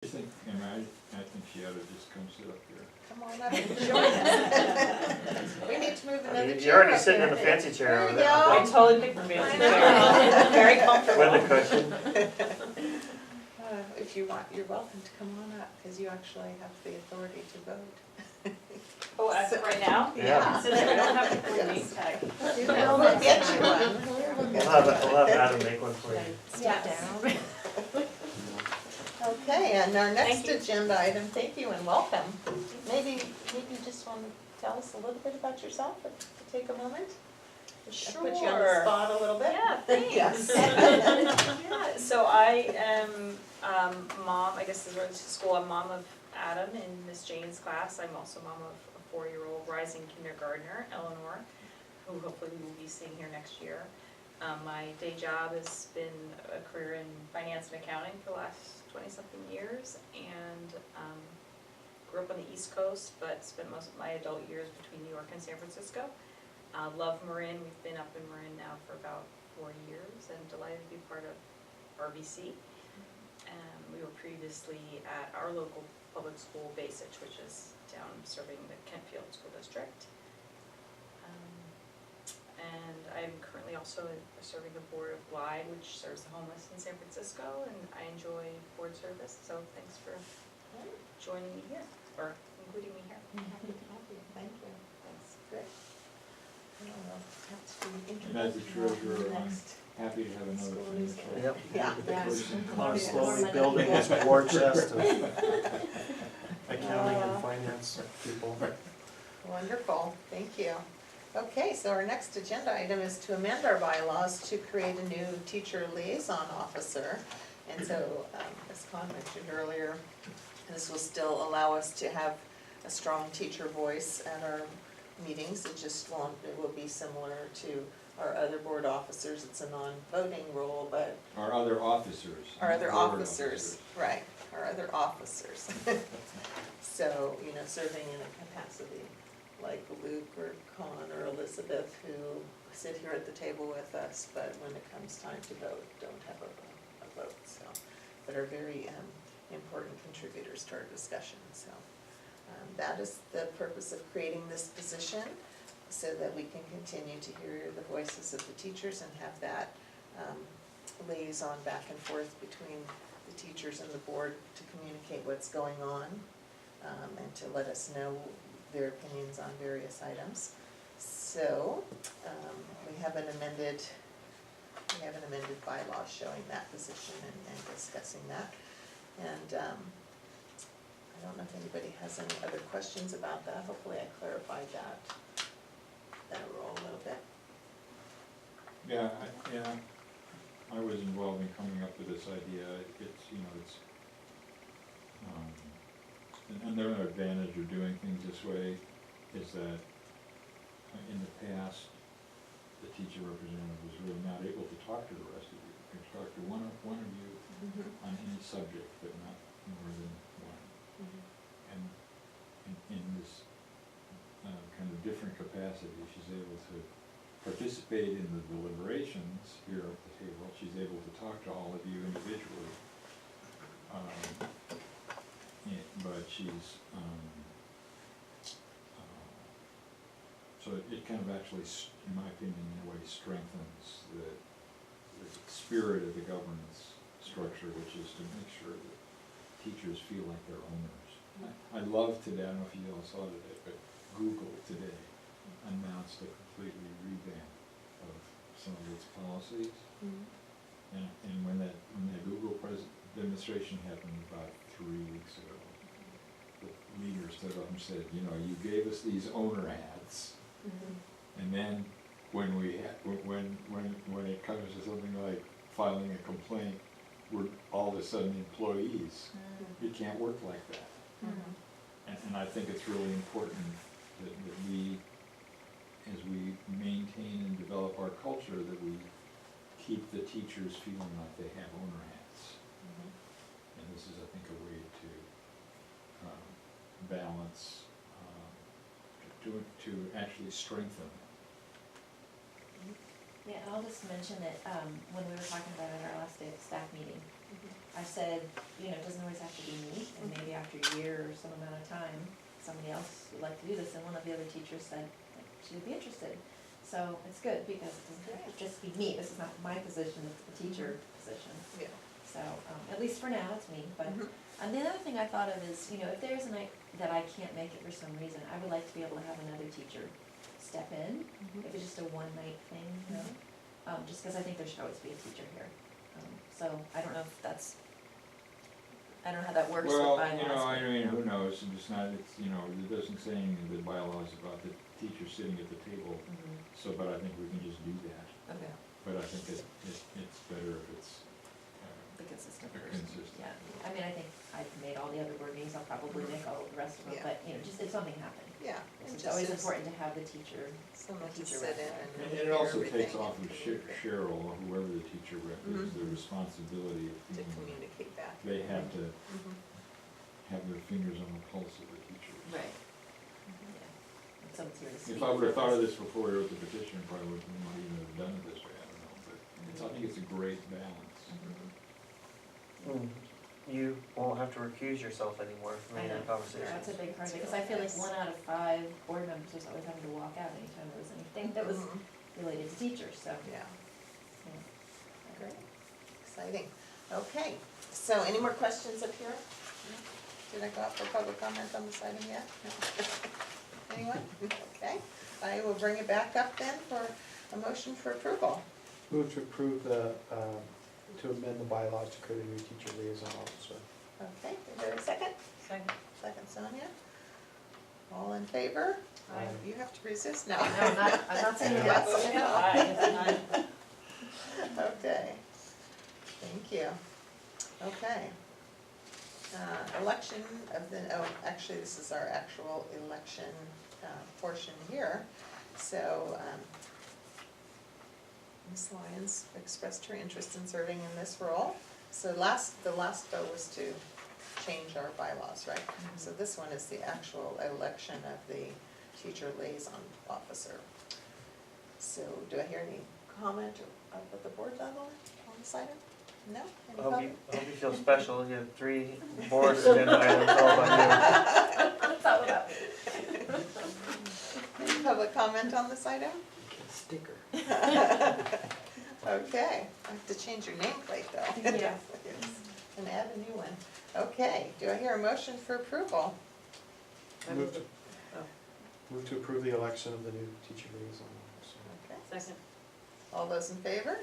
I think she ought to just come sit up here. Come on up and join us. We need to move another chair. You're already up sitting there. in the fancy chair There over you there. go. I totally picked the fancy I chair. know. Very comfortable. With a cushion. If you want, you're welcome to come on up, because you actually have the authority to vote. Oh, as of right now? Yeah. Since I don't have a name Yes. tag. We'll get you one. We'll have Adam make one for you. Yes. Okay, and our next Thank you. agenda item, thank you and welcome. Maybe you just want to tell us a little bit about yourself, if you take a moment? Just Put you on the Sure. spot a little bit. Yeah, thanks. Yes. Yeah, so I am mom, I guess this is related to school, I'm mom of Adam in Miss Jane's class. I'm also mom of a 4-year-old rising kindergartner, Eleanor, who hopefully we will be seeing here next year. My day job has been a career in finance and accounting for the last 20-something years, and grew up on the East Coast, but spent most of my adult years between New York and San Francisco. Love Marin, we've been up in Marin now for about 4 years, and delighted to be part of RBC. We were previously at our local public school, Basich, which is down serving the Kentfield School District. And I'm currently also serving the board of Glide, which serves the homeless in San Francisco, and I enjoy board service, so thanks for joining me here, or including me here. Happy to have you, thank you. That's great. And as the treasurer, I'm happy to have another School thing. newsletter. Yep. Yeah. I'm slowly building his war chest of accounting and finance people. Wonderful, thank you. Okay, so our next agenda item is to amend our bylaws to create a new teacher liaison officer. And so, as Con mentioned earlier, this will still allow us to have a strong teacher voice at our meetings. It will be similar to our other board officers. It's a non-voting role, but Our other officers. our other not board officers, right, our other officers. So, serving in a capacity like Luke or Con or Elizabeth, who sit here at the table with us, but when it comes time to vote, don't have a vote, so, but are very important contributors to our discussion, so. That is the purpose of creating this position, so that we can continue to hear the voices of the teachers and have that liaison back and forth between the teachers and the board to communicate what's going on, and to let us know their opinions on various items. So, we have an amended bylaw showing that position and discussing that. And I don't know if anybody has any other questions about that. Hopefully I clarified that role a little bit. Yeah, I was involved in coming up with this idea. Another advantage of doing things this way is that in the past, the teacher representative was really not able to talk to the rest of you. You could talk to one of you on any subject, but not more than one. And in this kind of different capacity, she's able to participate in the deliberations here at the table. She's able to talk to all of you individually. But she's, so it kind of actually, in my opinion, in a way strengthens the spirit of the governance structure, which is to make sure that teachers feel like they're owners. I love today, I don't know if you all saw today, but Google today announced a completely revamp of some of its policies. And when that Google demonstration happened about 3 weeks ago, the leader stood up and said, you gave us these owner hats, and then when it comes to something like filing a complaint, we're all of a sudden employees. You can't work like that. And I think it's really important that we, as we maintain and develop our culture, that we keep the teachers feeling like they have owner hats. And this is, I think, a way to balance, to actually strengthen that. Yeah, and I'll just mention that when we were talking about it at our last day of staff meeting, I said, you know, it doesn't always have to be me, and maybe after a year or some amount of time, somebody else would like to do this, and one of the other teachers said that she would be interested. So it's good, because it doesn't have to just be me, this is not my position, it's the teacher position. Yeah. So, at least for now, it's me, but, Mhm. and the other thing I thought of is, you know, if there's a night that I can't make it for some reason, I would like to be able to have another teacher step in, Mhm. if it's just a one-night thing, you know? Just because I think there should always be a teacher here. So, I don't know if that's, I don't know how that works with Well, bylaws. you know, I but- mean, who knows, and it's not, it's, you know, it doesn't say anything in the bylaws about the teacher sitting at the table, Mhm. so, but I think we can just do that. Okay, But I think it's better if it's, the consistent a person. consistent. Yeah, I mean, I think I've made all the other board meetings, I'll probably make all of the rest of them, Yeah. but, you know, just if something happened. Yeah. and It's just always if important to have the teacher. Someone to teacher sit in rep. and And hear it also everything takes off and of communicate. Cheryl, or whoever the teacher rep is, the Mhm. responsibility of To feeling communicate back. they have to Mhm. have their fingers on the pulse of the teacher. Right. Yeah. And someone's here to speak. If I would've for thought of us. this before I wrote the petition, I probably wouldn't even have done it this way, I don't know, but it's, I think it's a great balance. Mhm. You won't have to recuse yourself anymore from I any know, of the conversations. that's a big part of it, That's because I feel like really one nice. out of 5 board members was always having to walk out anytime there was anything that was Mhm. related to teachers, so. Yeah, yeah. great, exciting. Okay, so any more questions up here? No? Did I go out for public comment on this item yet? No. Anyone? Okay, I will bring it back up then for a motion for approval. Move to approve the, to amend the bylaws to create a new teacher liaison officer. Okay, is there a second? Second. Second, Sonia. All in favor? Aye. You have to resist now. No, I'm not saying Yes. yes. Okay, thank you. Okay. Election of the, oh, actually, this is our actual election portion here. So, Ms. Lyons expressed her interest in serving in this role. So the last vote was to change our bylaws, right? So this one is the actual election of the teacher liaison officer. So do I hear any comment up at the board level on this item? No? Any I hope public? you feel special, you have 3 board agenda items all on That's not what I Any public comment on this item? Sticker. Okay, I have to change your nameplate though. Yeah. And add a new one. Okay, do I hear a motion for approval? Move to, Oh. move to approve the election of the new teacher liaison officer. Okay, Second. all those in favor?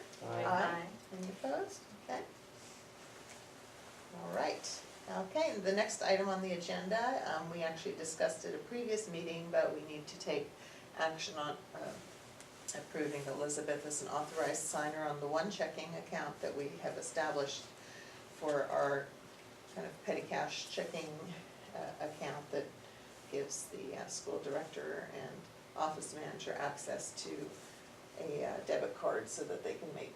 Aye. Any opposed? Okay. All right, okay, the next item on the agenda, we actually discussed at a previous meeting, but we need to take action on approving Elizabeth as an authorized signer on the one checking account that we have established for our kind of petty cash checking account that gives the school director and office manager access to a debit card so that they can make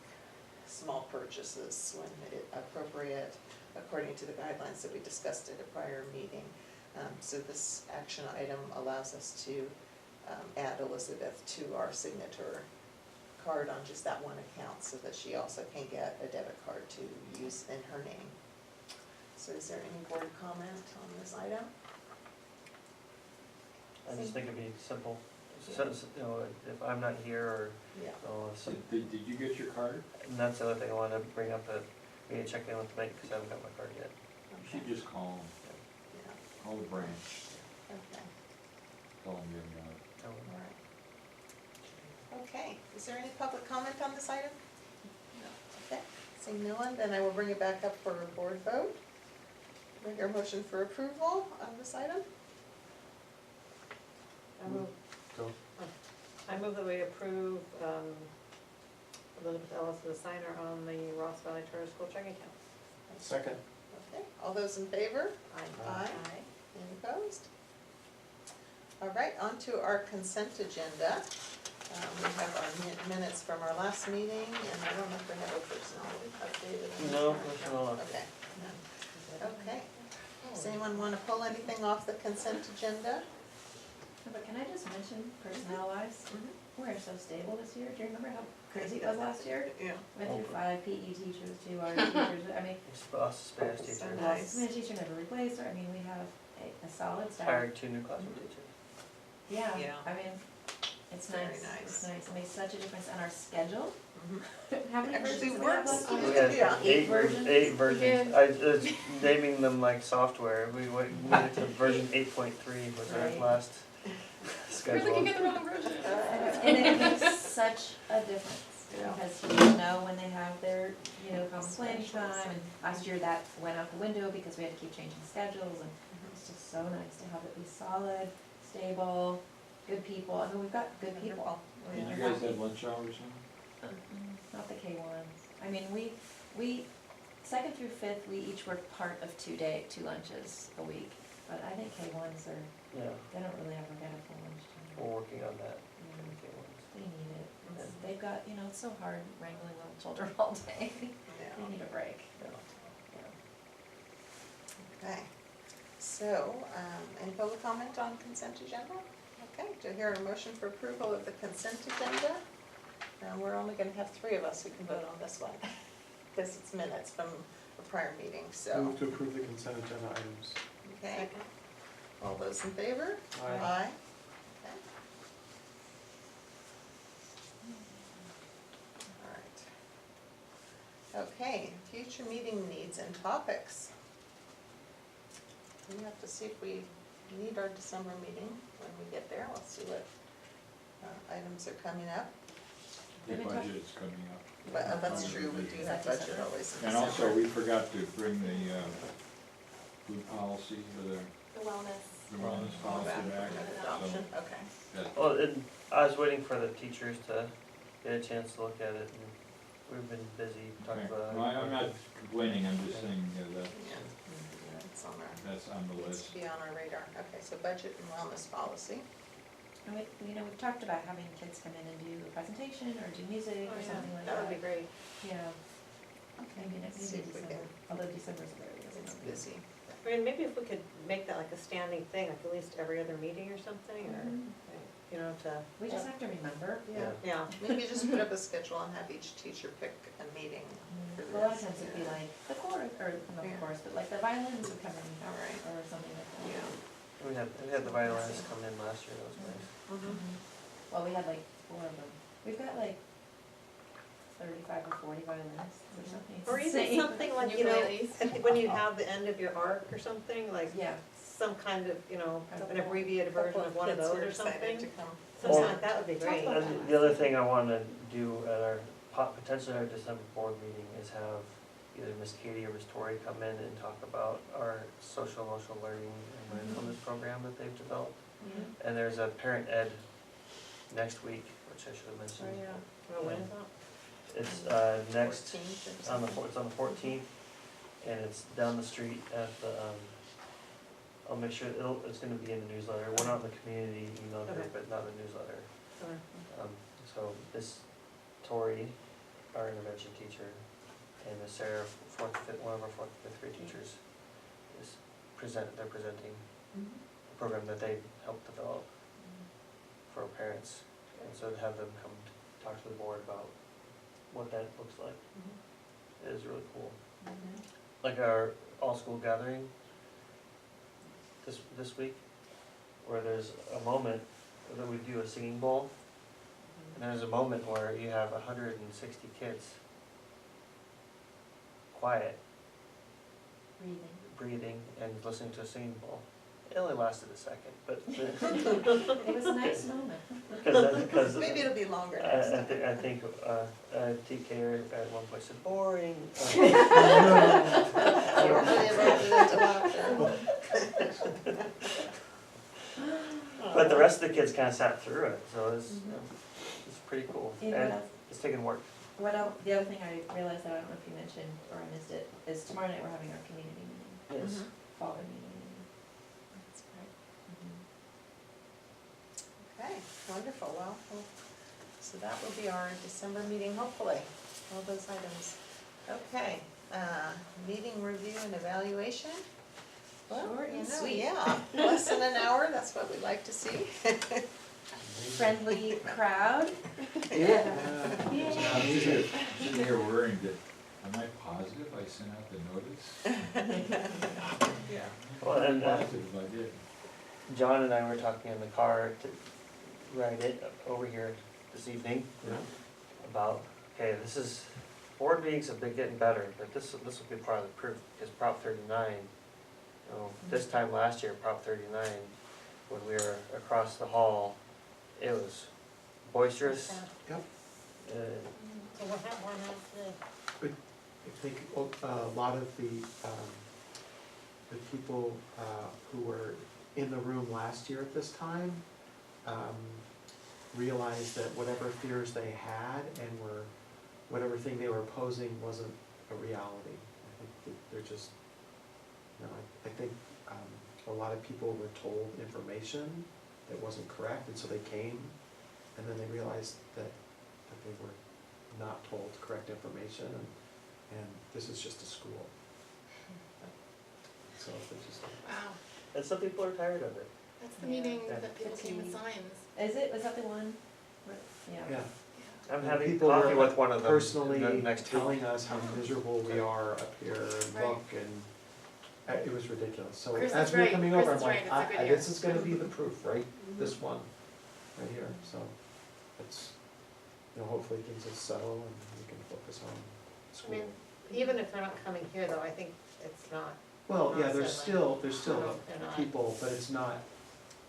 small purchases when appropriate, according to the guidelines that we discussed at a prior meeting. So this action item allows us to add Elizabeth to our signature card on just that one account so that she also can get a debit card to use in her name. So is there any board comment on this item? I just think it'd be simple, you know, if I'm not here or, Yeah. you know, So did you get your card? and that's the other thing I wanted to bring up, that we need to check in with the bank because I haven't got my card yet. You should just call them, Yeah, call the branch, okay, tell them you haven't got it. all right. Okay, is there any public comment on this item? No. Okay, seeing no one, then I will bring it back up for a board vote. Do I hear a motion for approval on this item? Go. I move that we approve Elizabeth Ellis as a signer on the Ross Valley Charter School checking account. Second. Okay, all those in favor? Aye. Any opposed? All right, on to our consent agenda. We have our minutes from our last meeting, and I don't know if we have a personnel updated. No, personnel update. Okay, none. Okay. Does anyone want to pull anything off the consent agenda? But can I just mention personnel wise, we're so stable this year, do you remember how crazy it was last year. Yeah. Went through 5 PE teachers, 2 art teachers, I mean, Lost a Spanish So teacher, nice. lost a Spanish teacher, never replaced her, I mean, we have a solid staff. hired 2 new classroom teachers. Yeah, Yeah. I mean, it's Very nice, nice. it's nice, it makes such a difference on our schedule. Mhm. How many Actually versions do we works. have last We year? had Yeah. 8 versions? 8 versions. Yeah. I, it's naming them like software. We went to version 8.3 was our Right. last schedule. the wrong version. And it makes such a difference, Yeah. because teachers know when they have their, common planning time, and last year that went out the window because we had to keep changing schedules, and it's just so nice to have it be solid, stable, good people, I mean, we've got good people. Wonderful. Did Yeah. you guys have lunch hours now? Not the K-1s, I mean, we, 2nd through 5th, we each work part of 2 lunches a week, but I think K-1s are, Yeah, they don't really ever get a full lunch time. we're working on that. They need it. They've got, it's so hard wrangling little children all day. Yeah. They need a break. Okay, so, any public comment on consent agenda? Okay, do I hear a motion for approval of the consent agenda? We're only gonna have 3 of us who can vote on this one, because it's minutes from a prior meeting, so, Move to approve the consent agenda items. okay. All those in favor? Aye. Okay. All right. Okay, future meeting needs and topics. We have to see if we need our December meeting when we get there. Let's see what items are coming up. The Did we talk- budget is coming up. But that's true, we do have budget always in And December. also, we forgot to bring the food policy or The wellness. the wellness All policy back back. for adoption, okay. That- Well, I was waiting for the teachers to get a chance to look at it, and we've been busy talking okay. about it. No, I'm not complaining, I'm just saying that Yeah, it's on our, that's on the needs list. to be on our radar. Okay, so budget and wellness policy. And we've talked about having kids come in and do a presentation or do music Oh, or yeah. something like That that. would be great. Yeah, Okay, maybe let's see if we December, can, although December's a very busy it's month. busy. I mean, maybe if we could make that like a standing thing, like at least every other meeting or something, or, Mhm. you know, to, We just have to remember. Yeah, yeah. maybe just put up a schedule and have each teacher pick a meeting for Well, a lot of this. times it'd be like the chorus, or not the Yeah. chorus, but like the violins would come in, All right. or something like that. Yeah. We had the violinists come in last year, that was nice. Mhm. Well, we had like 4 of them. We've got like 35 or 40 violinists or something. It's Or even insane. something like, you know, when you have the end of your arc or something, like Yeah. some kind of, you know, an abbreviated Couple version of one of kids who those are or excited to something. come. Something Or- like that would be Talk great. about And the other thing I wanna do at our, potentially our December board meeting is have either Miss Katie or Miss Tori come in and talk about our social emotional learning and mindfulness program that they've developed. Yeah. And there's a parent ed next week, which I should have Oh, mentioned. yeah. Well, when is that? It's next, 14th or it's something. on the 14th, and it's down the street at the, I'll make sure, it's gonna be in the newsletter, we're not in the community email group, Okay. but not the newsletter. Or- So this Tori, our intervention teacher, and Miss Sarah, one of our 4th and 5th grade teachers, they're presenting a program that they helped develop for our parents. And so to have them come talk to the board about what that looks like is really cool. Like our all-school gathering this week, where there's a moment that we do a singing bowl, and there's a moment where you have 160 kids quiet, breathing, and listening to a singing bowl. It only lasted a second, but It was a nice moment. because Maybe it'll be longer next time. I think TK at one point said boring. You were really erupted into laughter. But the rest of the kids kind of sat through it, so it's pretty cool. You know And what else? it's taking work. The other thing I realized that I don't know if you mentioned, or I missed it, is tomorrow night we're having our community meeting, Yes. fall meeting. That's great. Okay, wonderful, well, so that will be our December meeting, hopefully, all those items. Okay, meeting review and evaluation. Well, Short and you know, sweet. yeah, less than an hour, that's what we like to see. friendly crowd. Yeah. I'm sitting here worrying that, am I positive I sent out the notice? Yeah. Well, and Positive if I did. John and I were talking in the car to ride it over here this evening about, okay, this is, board meetings have been getting better, but this will be part of the proof, because Prop 39, you know, this time last year, Prop 39, when we were across the hall, it was boisterous. Yep. So what happened? I think a lot of the people who were in the room last year at this time realized that whatever fears they had and whatever thing they were opposing wasn't a reality. I think that they're just, you know, I think a lot of people were told information that wasn't correct, and so they came, and then they realized that they were not told correct information, and this is just a school. So they just, Wow, And some people are tired of it. that's the Yeah. meeting Yeah. that people came with signs. Is it, was that the one? Yeah. yeah. I'm And having people coffee were with one of them personally next telling week. us how miserable we are up here and Right. look, and it was ridiculous. So Chris as is we were right. coming Chris over, I'm is like, right. It's a good this year." is gonna be the proof, right? This one, right here, so it's, you know, hopefully things will settle and we can focus on I school. mean, even if they're not coming here though, I think it's not, Well, yeah, not there's settling. still No, they're not. people, but it's not,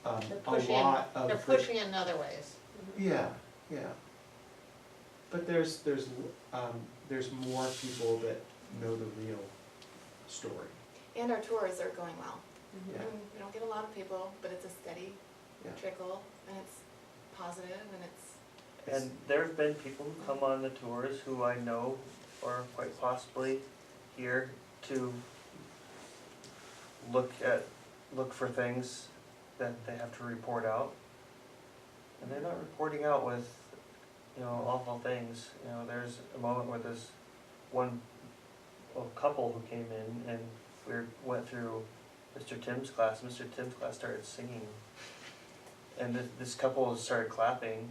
They're a pushing, lot of. they're the- pushing in other ways. Yeah, yeah. But there's more people that know the real story. And our tours are going well. Yeah. And we don't get a lot of people, but it's a steady Yeah. trickle, and it's positive, and it's, And there've been people who come on the tours who I know are quite possibly here to look for things that they have to report out. And they're not reporting out with, you know, awful things. You know, there's a moment where this a couple who came in and went through Mr. Tim's class. Mr. Tim's class started singing. And this couple started clapping,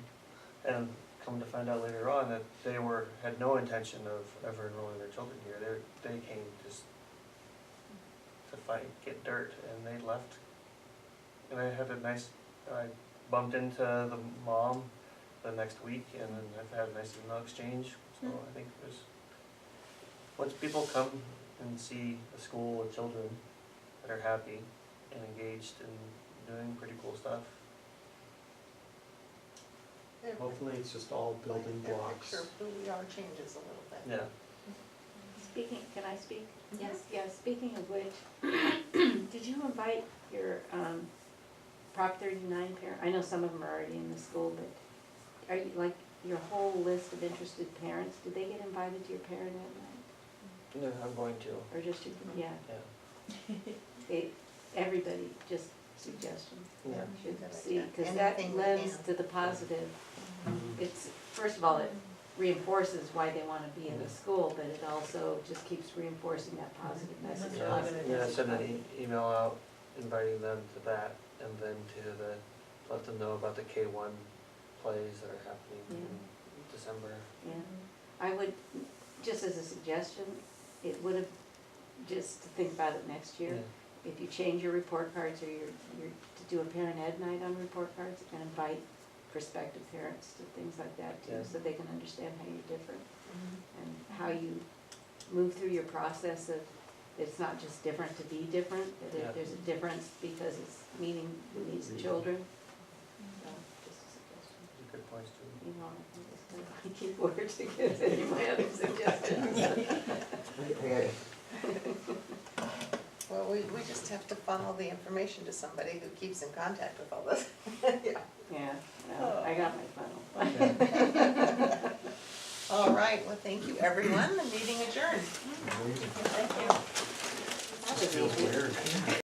and come to find out later on that they had no intention of ever enrolling their children here. They came just to get dirt, and they left. And I bumped into the mom the next week, and then I've had a nice email exchange. So I think once people come and see a school with children that are happy and engaged and doing pretty cool stuff. Hopefully it's just all building Their blocks. picture of who we are changes a little bit. Yeah. Speaking, can I speak? Yes. Yeah, speaking of which, did you invite your Prop 39 parent? I know some of them are already in the school, but are you, like, your whole list of interested parents, did they get invited to your parent ed night? No, I'm going to. Or just, yeah, Yeah. everybody, just suggestion. Yeah. Should Good see, idea. because that Anything we lends can. to the positive. Mhm. It's, first of all, it reinforces why they want to be in the school, but it also just keeps reinforcing that positive message. That's really good. Yeah, I sent an email out inviting them to that, and then let them know about the K1 plays that are happening in December. Yeah, I would, just as a suggestion, it would have, just to think about it next year, if you change your report cards or your, to do a parent ed night on report cards and invite prospective parents to things like that too, Yeah. so they can understand how you're different and how you move through your process of, it's not just different to be different, that Yeah. there's a difference because it's meeting the needs of children. So, just a suggestion. Those are good points too. You know, I think it's kind of my keyboard to give any of my other suggestions. Well, we just have to funnel the information to somebody who keeps in contact with all this. Yeah. Yeah, well, I got my funnel. All right, well, thank you, everyone. The meeting adjourned. That was easy. Feels weird.